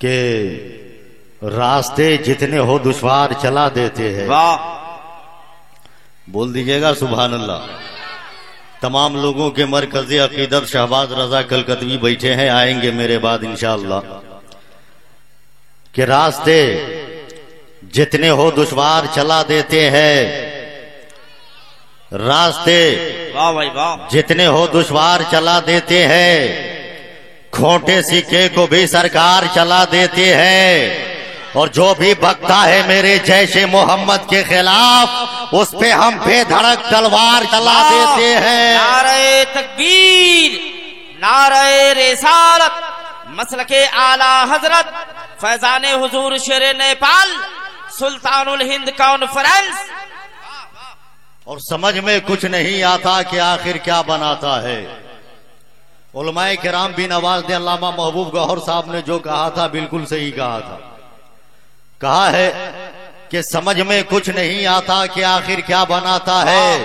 कि रास्ते जितने हो दुश्वार चला देते हैं। वाह, बोल दीजिएगा सुभान अल्लाह। तमाम लोगों के मरकज़े अकीदत शहबाज रजा कलकतवी बैठे हैं, आएंगे मेरे बाद इंशाअल्लाह। कि रास्ते जितने हो दुश्वार चला देते हैं, रास्ते वाह भाई वाह, जितने हो दुश्वार चला देते हैं, खोटे सिक्के को भी सरकार चला देते हैं। और जो भी भगता है मेरे जैशे मोहम्मद के खिलाफ, उस पे हम बेधड़क तलवार चला देते हैं। नारे तकबीर, नारे रिसालत, मसलके आला हजरत फैजाने हुजूर शेरे नेपाल, सुल्तानुल हिंद कॉन्फ्रेंस। और समझ में कुछ नहीं आता कि आखिर क्या बनाता है। उलमाए किराम भी नवाज ने अल्लामा महबूब गौहर साहब ने जो कहा था बिल्कुल सही कहा था। कहा है कि समझ में कुछ नहीं आता कि आखिर क्या बनाता है।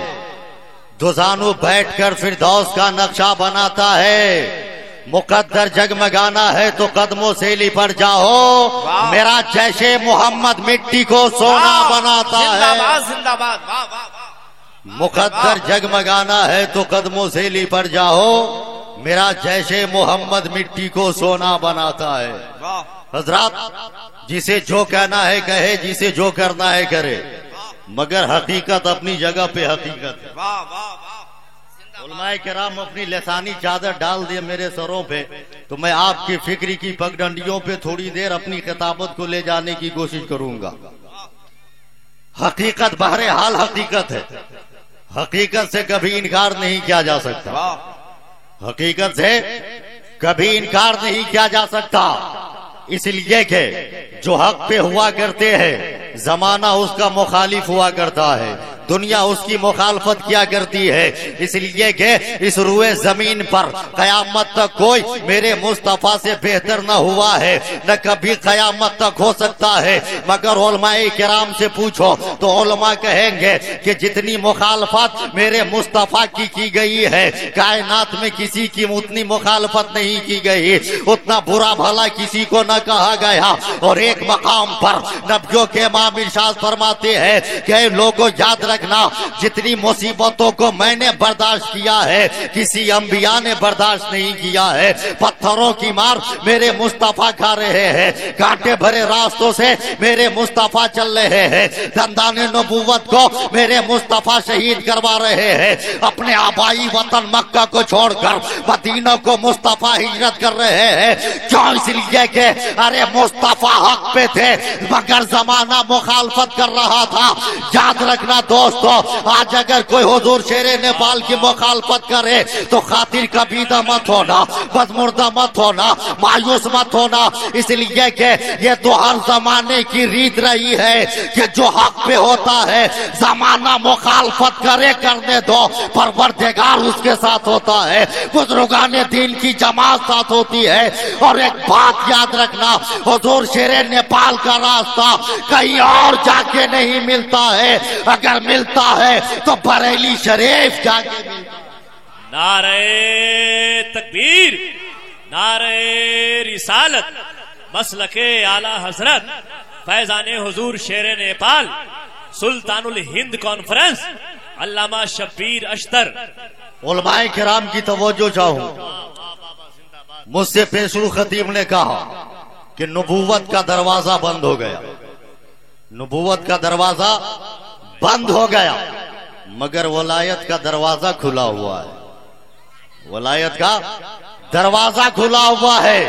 दुजानू बैठकर फिरदौस का नक्शा बनाता है। मुकद्दर जगमगाना है तो कदमों से लिपट जाओ, मेरा जैशे मोहम्मद मिट्टी को सोना बनाता है। जिंदाबाद जिंदाबाद, वाह वाह वाह। मुकद्दर जगमगाना है तो कदमों से लिपट जाओ, मेरा जैशे मोहम्मद मिट्टी को सोना बनाता है। हजरात, जिसे जो कहना है कहे, जिसे जो करना है करे, मगर हकीकत अपनी जगह पे हकीकत है। वाह वाह वाह। उलमाए किराम अपनी लसानी चादर डाल दिए मेरे सरों पे, तो मैं आपकी फिक्री की पगडंडियों पे थोड़ी देर अपनी किताबत को ले जाने की कोशिश करूंगा। हकीकत बहरहाल हकीकत है, हकीकत से कभी इनकार नहीं किया जा सकता। हकीकत से कभी इनकार नहीं किया जा सकता, इसलिए कि जो हक पे हुआ करते हैं, जमाना उसका मुखालिफ हुआ करता है, दुनिया उसकी मुखालफत किया करती है। इसलिए कि इस रुए जमीन पर कयामत तक कोई मेरे मुस्तफा से बेहतर न हुआ है, न कभी कयामत तक हो सकता है। मगर उलमाए किराम से पूछो तो उलमा कहेंगे कि जितनी मुखालफत मेरे मुस्तफा की गई है, कायनात में किसी की उतनी मुखालफत नहीं की गई, उतना बुरा भला किसी को न कहा गया। और एक मकाम पर नबियों के इमाम इरशाद फरमाते हैं कि लोगों याद रखना, जितनी मुसीबतों को मैंने बर्दाश्त किया है, किसी अंबिया ने बर्दाश्त नहीं किया है। पत्थरों की मार मेरे मुस्तफा खा रहे हैं, कांटे भरे रास्तों से मेरे मुस्तफा चल रहे हैं, दंदाने नबूवत को मेरे मुस्तफा शहीद करवा रहे हैं। अपने आबाई वतन मक्का को छोड़कर मदीना को मुस्तफा हिजरत कर रहे हैं। क्यों? इसलिए कि अरे मुस्तफा हक पे थे, मगर जमाना मुखालफत कर रहा था। याद रखना दोस्तों, आज अगर कोई हुजूर शेरे नेपाल की मुखालफत करे तो खातिर कबीदा मत होना, बदमुर्दा मत होना, मायूस मत होना। इसलिए कि ये तो हर जमाने की रीत रही है कि जो हक पे होता है, जमाना मुखालफत करे करने दो, परवरदिगार उसके साथ होता है, बुजुर्गाने दीन की जमात साथ होती है। और एक बात याद रखना, हुजूर शेरे नेपाल का रास्ता कहीं और जाके नहीं मिलता है, अगर मिलता है तो बरेली शरीफ जाके मिलता है। नारे तकबीर, नारे रिसालत, मसलके आला हजरत फैजाने हुजूर शेरे नेपाल, सुल्तानुल हिंद कॉन्फ्रेंस, अल्लामा शब्बीर अख्तर। उलमाए किराम की तवज्जो चाहूं। मुझसे पेशरू खतीब ने कहा कि नबूवत का दरवाजा बंद हो गया, नबूवत का दरवाजा बंद हो गया, मगर वलायत का दरवाजा खुला हुआ है। वलायत का दरवाजा खुला हुआ है।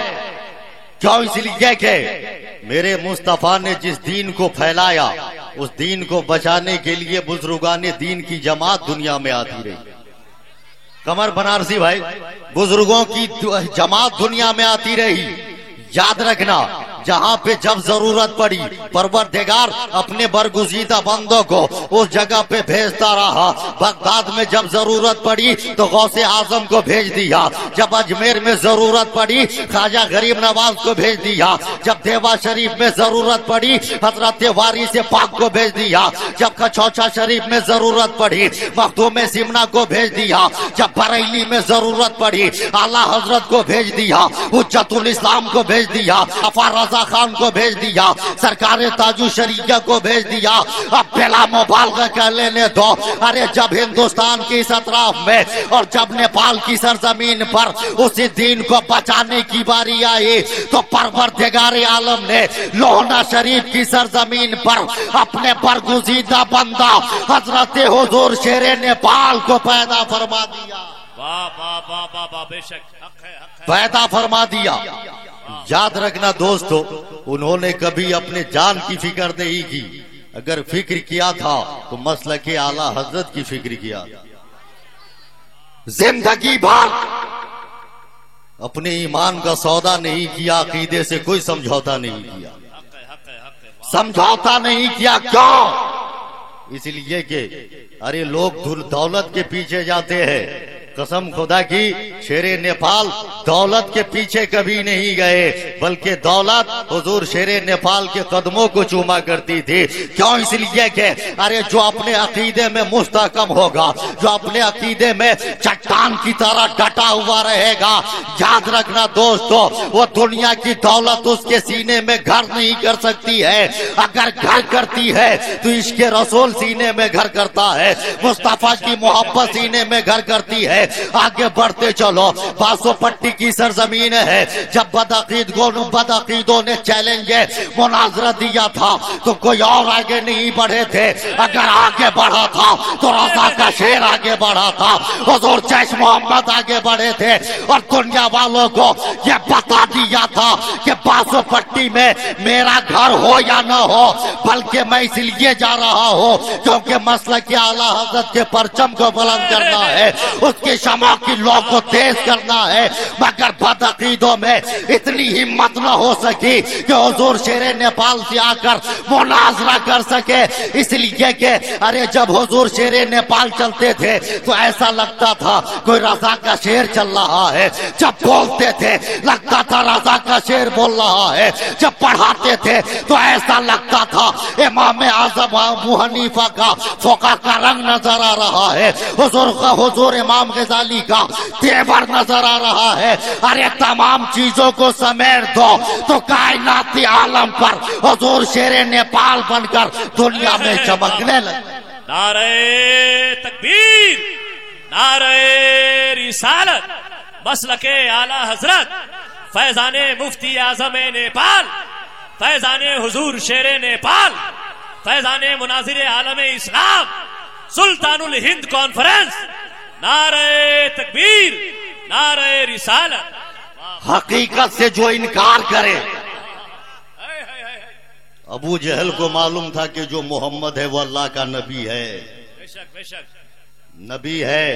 क्यों? इसलिए कि मेरे मुस्तफा ने जिस दीन को फैलाया, उस दीन को बचाने के लिए बुजुर्गाने दीन की जमात दुनिया में आती रही। कमर बनारसी भाई, बुजुर्गों की जमात दुनिया में आती रही। याद रखना, जहाँ पे जब जरूरत पड़ी परवरदिगार अपने बरगुजीदा बंदों को उस जगह पे भेजता रहा। बगदाद में जब जरूरत पड़ी तो गौसे आजम को भेज दिया, जब अजमेर में जरूरत पड़ी ख्वाजा गरीब नवाज को भेज दिया, जब देवा शरीफ में जरूरत पड़ी हजरत वारिस पाक को भेज दिया, जब कचौचा शरीफ में जरूरत पड़ी मखदूम सिमना को भेज दिया, जब बरेली में जरूरत पड़ी आला हजरत को भेज दिया, हुज्जतुल इस्लाम को भेज दिया, अफार रजा खान को भेज दिया, सरकार ताजु शरीया को भेज दिया। अब बेला मुबालगा कर लेने दो। अरे जब हिंदुस्तान की इस अतराफ में और जब नेपाल की सरजमीन पर उसी दीन को बचाने की बारी आई तो परवरदिगार आलम ने लोहना शरीफ की सरजमीन पर अपने बरगुजीदा बंदा हजरत हुजूर शेरे नेपाल को पैदा फरमा दिया। वाह वाह वाह वाह वाह, बेशक हक है, पैदा फरमा दिया। याद रखना दोस्तों, उन्होंने कभी अपने जान की फिक्र नहीं की। अगर फिक्र किया था तो मसलके आला हजरत की फिक्र किया। जिंदगी भर अपने ईमान का सौदा नहीं किया, अकीदे से कोई समझौता नहीं किया, समझौता नहीं किया। क्यों? इसलिए कि अरे लोग दौलत के पीछे जाते हैं। कसम खुदा की, शेरे नेपाल दौलत के पीछे कभी नहीं गए, बल्कि दौलत हुजूर शेरे नेपाल के कदमों को चूमा करती थी। क्यों? इसलिए कि अरे जो अपने अकीदे में मुस्तहकम होगा, जो अपने अकीदे में चट्टान की तरह डटा हुआ रहेगा, याद रखना दोस्तों, वो दुनिया की दौलत उसके सीने में घर नहीं कर सकती है। अगर घर करती है तो इसके रसूल सीने में घर करता है, मुस्तफा की मोहब्बत सीने में घर करती है। आगे बढ़ते चलो। बासो पट्टी की सरजमीन है। जब बदअकीदों ने चैलेंज मुनाजरा दिया था तो कोई और आगे नहीं बढ़े थे। अगर आगे बढ़ा था तो रजा का शेर आगे बढ़ा था, हुजूर जैश मोहम्मद आगे बढ़े थे और दुनिया वालों को यह बता दिया था कि बासो पट्टी में मेरा घर हो या न हो, बल्कि मैं इसलिए जा रहा हूँ क्योंकि मसलक आला हजरत के परचम को बुलंद करना है, उसकी शमा की लौ को तेज करना है। मगर बदअकीदों में इतनी हिम्मत न हो सकी कि हुजूर शेरे नेपाल से आकर मुनाजरा कर सके। इसलिए कि अरे जब हुजूर शेरे नेपाल चलते थे तो ऐसा लगता था कोई रजा का शेर चल रहा है। जब बोलते थे लगता था रजा का शेर बोल रहा है। जब पढ़ाते थे तो ऐसा लगता था इमाम आजम अबू हनीफा का फोका का रंग नजर आ रहा है, हुजूर इमाम गजाली का तेवर नजर आ रहा है। अरे तमाम चीजों को समेट दो तो कायनाती आलम पर हुजूर शेरे नेपाल बनकर दुनिया में चमकने लगे। नारे तकबीर, नारे रिसालत, मसलके आला हजरत, फैजाने मुफ्ती आजम नेपाल, फैजाने हुजूर शेरे नेपाल, फैजाने मुनाजिर आलम इस्लाम, सुल्तानुल हिंद कॉन्फ्रेंस। नारे तकबीर, नारे रिसालत। हकीकत से जो इनकार करे, अबू जहल को मालूम था कि जो मोहम्मद है वो अल्लाह का नबी है, बेशक बेशक नबी है।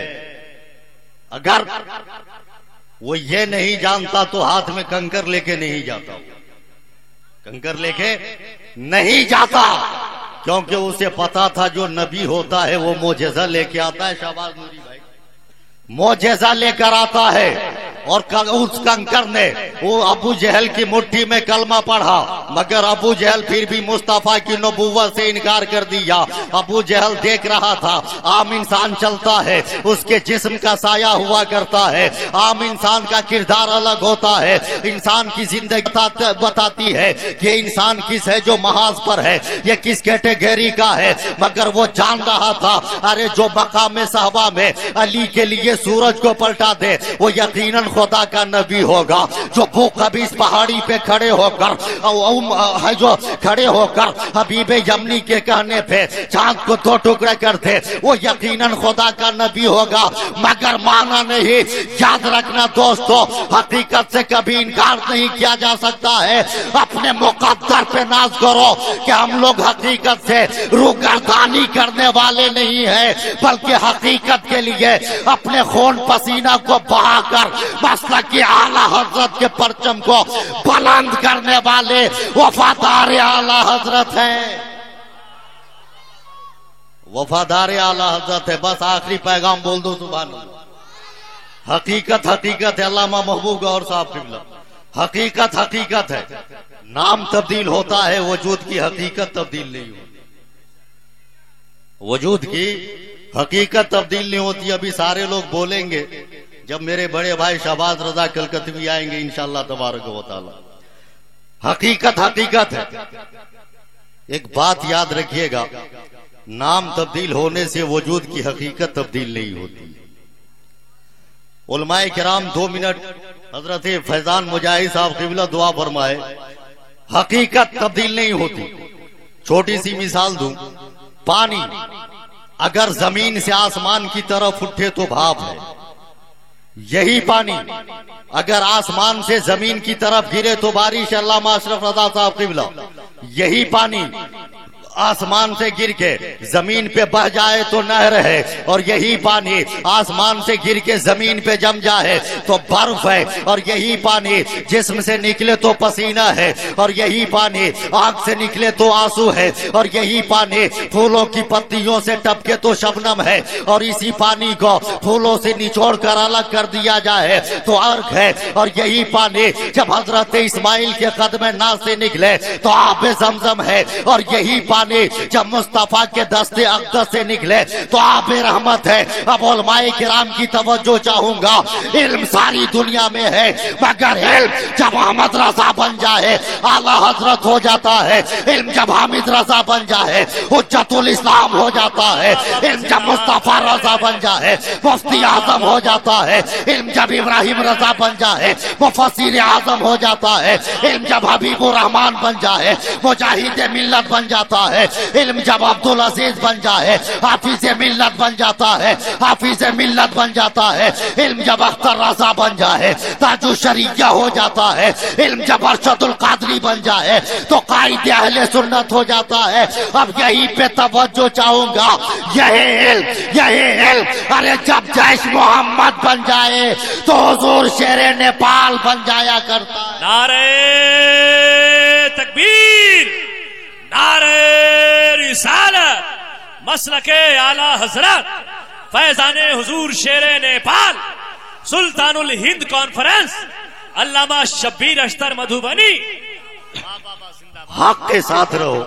अगर वो ये नहीं जानता तो हाथ में कंकर लेके नहीं जाता, कंकर लेके नहीं जाता, क्योंकि उसे पता था जो नबी होता है वो मोजेजा लेके आता है। शाबाश नूरी भाई, मोजेजा लेकर आता है। और उस कंकर ने वो अबू जहल की मुट्ठी में कलमा पढ़ा, मगर अबू जहल फिर भी मुस्तफा की नबुव्वत से इनकार कर दिया। अबू जहल देख रहा था आम इंसान चलता है, उसके जिस्म का साया हुआ करता है, आम इंसान का किरदार अलग होता है, इंसान की जिंदगी बताती है कि इंसान किस है, जो महाज पर है, ये किस कैटेगरी का है। मगर वो जान रहा था अरे जो मकाम सहबा में अली के लिए सूरज को पलटा दे वो यकीनन खुदा का नबी होगा। जो वो कभी इस पहाड़ी पे खड़े होकर है, जो खड़े होकर हबीब यमनी के कहने पे चांद को दो टुकड़े करते, वो यकीनन खुदा का नबी होगा। मगर माना नहीं। याद रखना दोस्तों, हकीकत से कभी इनकार नहीं किया जा सकता है। अपने मुकद्दर पे नाज करो कि हम लोग हकीकत से रूगर्दानी करने वाले नहीं है, बल्कि हकीकत के लिए अपने खून पसीना को बहाकर मसलक की आला हजरत के परचम को बुलंद करने वाले वफादार आला हजरत है, वफादार आला हजरत है। बस आखिरी पैगाम बोल दो सुभान अल्लाह। हकीकत हकीकत है। अल्लामा महबूब गौर साहब किबला, हकीकत हकीकत है। नाम तब्दील होता है, वजूद की हकीकत तब्दील नहीं होती, वजूद की हकीकत तब्दील नहीं होती। अभी सारे लोग बोलेंगे जब मेरे बड़े भाई शहबाज रजा कलकतवी आएंगे इंशाअल्लाह तबारक व तआला। हकीकत हकीकत है। एक बात याद रखिएगा, नाम तब्दील होने से वजूद की हकीकत तब्दील नहीं होती। उलमाए किराम 2 मिनट हजरत फैजान मुजाहिद साहब क़िबला दुआ फरमाए, हकीकत तब्दील नहीं होती। छोटी सी मिसाल दूं, पानी अगर जमीन से आसमान की तरफ उठे तो भाप है, यही पानी अगर आसमान से जमीन की तरफ गिरे तो बारिश। अल्लामा अशरफ रज़ा साहब क़िबला, यही पानी आसमान से गिर के जमीन पे बह जाए तो नहर है, और यही पानी आसमान से गिर के जमीन पे जम जाए तो बर्फ है, और यही पानी जिस्म से निकले तो पसीना है, और यही पानी आंख से निकले तो आंसू है, और यही पानी फूलों की पत्तियों से टपके तो शबनम है, और इसी पानी को फूलों से निचोड़ कर अलग कर दिया जाए तो अर्क है। और यही पानी जब हजरत इस्माइल के कदम नाज से निकले तो आब जमजम है, और यही पानी जब मुस्तफा के दस्ते अक़दस से निकले तो आब रहमत है। अब उलमाए किराम की तवज्जो चाहूंगा, इल्म सारी दुनिया में है, मगर इल्म जब अहमद रजा बन जाए आला हजरत हो जाता है, इल्म जब हामिद रजा बन जाए हुज्जतुल इस्लाम हो जाता है, इल्म जब मुस्तफा रजा बन जाए मुफ्ती आजम हो जाता है, इल्म जब इब्राहिम रजा बन जाए मुफस्सिर आजम हो जाता है, इल्म जब हबीबुर रहमान बन जाए मुजाहिद मिल्लत बन जाता है, इल्म जब अब्दुल अजीज बन जाए हाफिज मिल्लत बन जाता है, हाफिज मिल्लत बन जाता है, इल्म जब अख्तर रजा बन जाए ताजु शरीया हो जाता है, इल्म जब अरशदुल कादरी बन जाए तो कायदे अहले सुन्नत हो जाता है। अब यही पे तवज्जो चाहूंगा, यही इल्म अरे जब जैश मोहम्मद बन जाए तो हुजूर शेरे नेपाल बन जाया करता है। नारे तकबीर, नारे रिसालत, मसलके आला हजरत, फैजाने हुजूर शेरे नेपाल, सुल्तानुल हिंद कॉन्फ्रेंस, अल्लामा शब्बीर अख्तर मधुबनी। हक के साथ रहो,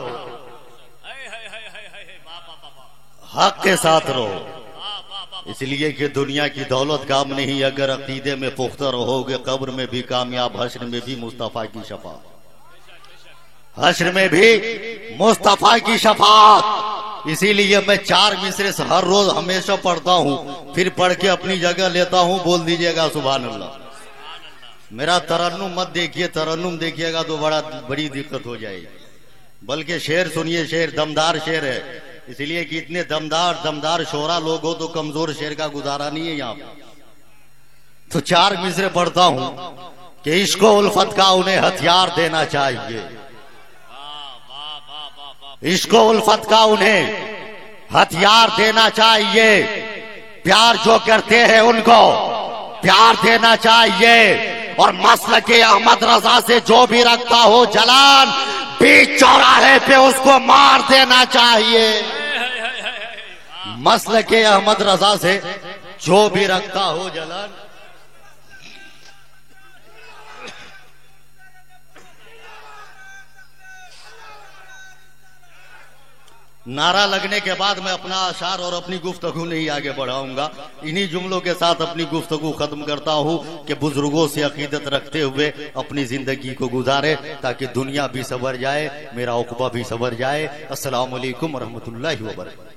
हक के साथ रहो, इसलिए कि दुनिया की दौलत काम नहीं, अगर अकीदे में पुख्ता रहोगे कब्र में भी कामयाब, हश्र में भी मुस्तफा की शफाअत, हश्र में भी मुस्तफा की शफाअत। इसीलिए मैं 4 मिसरे हर रोज हमेशा पढ़ता हूँ, फिर पढ़ के अपनी जगह लेता हूँ। बोल दीजिएगा सुभान अल्लाह। मेरा तरन्नुम मत देखिए, तरन्नुम देखिएगा तो बड़ी दिक्कत हो जाएगी। बल्कि शेर सुनिए, शेर दमदार शेर है, इसलिए कि इतने दमदार शोरा लोग हो तो कमजोर शेर का गुजारा नहीं है यहाँ। तो 4 मिसरे पढ़ता हूँ कि इश्को उल्फत का उन्हें हथियार देना चाहिए, इश्को उल्फत का उन्हें हथियार देना चाहिए, प्यार जो करते हैं उनको प्यार देना चाहिए, और मसलके अहमद रजा से जो भी रखता हो जलान बीच चौराहे पे उसको मार देना चाहिए। मसलके अहमद रजा से जो भी रखता हो जलान। नारा लगने के बाद मैं अपना अशार और अपनी गुफ्तगू नहीं आगे बढ़ाऊंगा। इन्हीं जुमलों के साथ अपनी गुफ्तगू खत्म करता हूं कि बुजुर्गों से अकीदत रखते हुए अपनी जिंदगी को गुजारे ताकि दुनिया भी सवर जाए, मेरा उक़बा भी सवर जाए। अस्सलामु अलैकुम व रहमतुल्लाहि व बरकातहू।